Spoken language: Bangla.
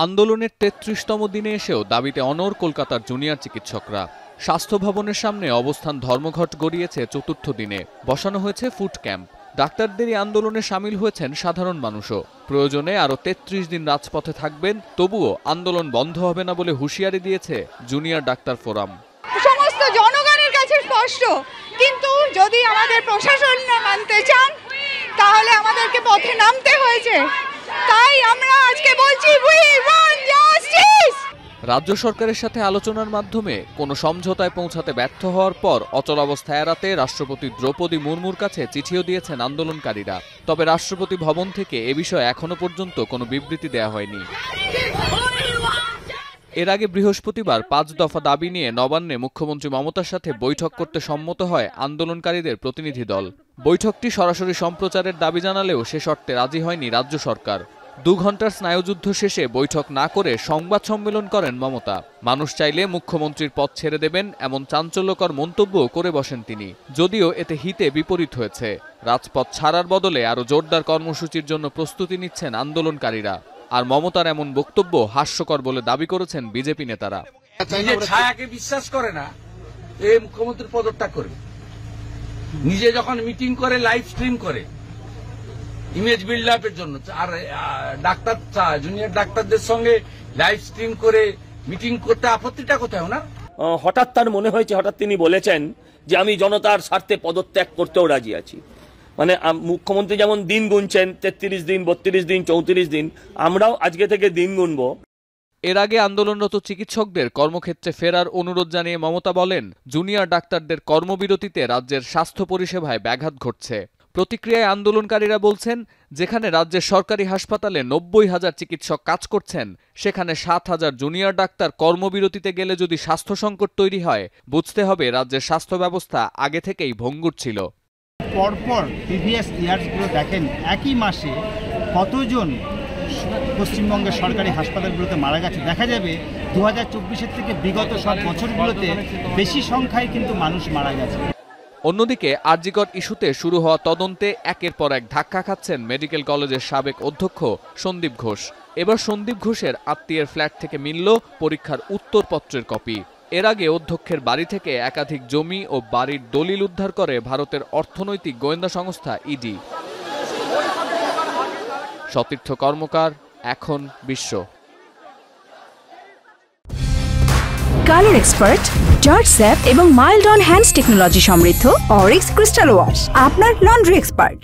আন্দোলনের ৩৩তম দিনে এসেও দাবিতে অনড় কলকাতার জুনিয়র চিকিৎসকরা। স্বাস্থ্য ভবনের সামনে অবস্থান ধর্মঘট গড়িয়েছে চতুর্থ দিনে। বসানো হয়েছে ফুড ক্যাম্প। ডাক্তারদেরই আন্দোলনে সামিল হয়েছেন সাধারণ মানুষও। প্রয়োজনে আরও ৩৩ দিন রাজপথে থাকবেন, তবুও আন্দোলন বন্ধ হবে না বলে হুঁশিয়ারি দিয়েছে জুনিয়র ডাক্তার ফোরাম। সমস্ত জনগণের কাছে স্পষ্ট, কিন্তু যদি আমাদের প্রশাসন না মানতে চান তাহলে আমাদেরকে পথে নামতে হয়েছে। তাই আমরা আজকে বলছি উই ওয়ান্ট জাস্টিস। রাজ্য সরকারের সাথে আলোচনার মাধ্যমে কোনো সমঝোতায় পৌঁছাতে ব্যর্থ হওয়ার পর অচলাবস্থা এড়াতে রাষ্ট্রপতি দ্রৌপদী মুর্মুর কাছে চিঠিও দিয়েছেন আন্দোলনকারীরা। তবে রাষ্ট্রপতি ভবন থেকে এ বিষয়ে এখনো পর্যন্ত কোনো বিবৃতি দেওয়া হয়নি। এর আগে বৃহস্পতিবার ৫ দফা দাবি নিয়ে নবান্নে মুখ্যমন্ত্রী মমতার সাথে বৈঠক করতে সম্মত হয় আন্দোলনকারীদের প্রতিনিধি দল। বৈঠকটি সরাসরি সম্প্রচারের দাবি জানালেও সে শর্তে রাজি হয়নি রাজ্য সরকার। ২ ঘণ্টার স্নায়ুযুদ্ধ শেষে বৈঠক না করে সংবাদ সম্মেলন করেন মমতা। মানুষ চাইলে মুখ্যমন্ত্রীর পদ ছেড়ে দেবেন এমন চাঞ্চল্যকর মন্তব্য করে বসেন তিনি, যদিও এতে হিতে বিপরীত হয়েছে। রাজপথ ছাড়ার বদলে আরও জোরদার কর্মসূচির জন্য প্রস্তুতি নিচ্ছেন আন্দোলনকারীরা। আর মমতার এমন বক্তব্য হাস্যকর বলে দাবি করেছেন বিজেপি নেতারা। ছায়াকে বিশ্বাস করে না, এই মুখ্যমন্ত্রীর পদত্যাগ করবে। নিজে যখন মিটিং করে লাইভ স্ট্রিম করে ইমেজ বিল্ড আপের জন্য, আর ডাক্তার জুনিয়র ডাক্তারদের সঙ্গে লাইভ স্ট্রিম করে মিটিং করতে আপত্তিটা কোথায় ওনার? হঠাৎ তার মনে হয়েছে, হঠাৎ তিনি বলেছেন যে আমি জনতার স্বার্থে পদত্যাগ করতেও রাজি আছি। মানে মুখ্যমন্ত্রী যেমন দিন গুনছেন, ৩৩ দিন, ৩২ দিন, ৩৪ দিন, আমরাও আজকে থেকে দিন গুনব। এর আগে আন্দোলনরত চিকিৎসকদের কর্মক্ষেত্রে ফেরার অনুরোধ জানিয়ে মমতা বলেন, জুনিয়র ডাক্তারদের কর্মবিরতিতে রাজ্যের স্বাস্থ্য পরিষেবায় ব্যাঘাত ঘটছে। প্রতিক্রিয়ায় আন্দোলনকারীরা বলছেন, যেখানে রাজ্যের সরকারি হাসপাতালে ৯০,০০০ চিকিৎসক কাজ করছেন, সেখানে ৭,০০০ জুনিয়র ডাক্তার কর্মবিরতিতে গেলে যদি স্বাস্থ্য সংকট তৈরি হয়, বুঝতে হবে রাজ্যের স্বাস্থ্য ব্যবস্থা আগে থেকেই ভঙ্গুর ছিল। পরপর প্রিভিয়াস ইয়ার্সগুলো দেখেন, একই মাসে কতজন পশ্চিমবঙ্গের সরকারি হাসপাতালগুলোতে মারা গেছে। দেখা যাবে ২০২৪-এর থেকে বিগত সব বছরগুলোতে বেশি সংখ্যায় কিন্তু মানুষ মারা গেছে। অন্যদিকে আরজিকর ইস্যুতে শুরু হওয়া তদন্তে একের পর এক ধাক্কা খাচ্ছেন মেডিকেল কলেজের সাবেক অধ্যক্ষ সন্দীপ ঘোষ। এবার সন্দীপ ঘোষের আত্মীয়ের ফ্ল্যাট থেকে মিলল পরীক্ষার উত্তরপত্রের কপি। এর আগে অধ্যক্ষের বাড়ি থেকে একাধিক জমি ও বাড়ির দলিল উদ্ধার করে ভারতের অর্থনৈতিক গোয়েন্দা সংস্থা ইডি। সতীর্থ কর্মকার, এখন বিশ্ব। কালার এক্সপার্ট, জর্জ স্যাপ এবং মাইল্ড অন হ্যান্ডস টেকনোলজি সমৃদ্ধ অরিক্স ক্রিস্টাল ওয়াশ, আপনার লন্ড্রি এক্সপার্ট।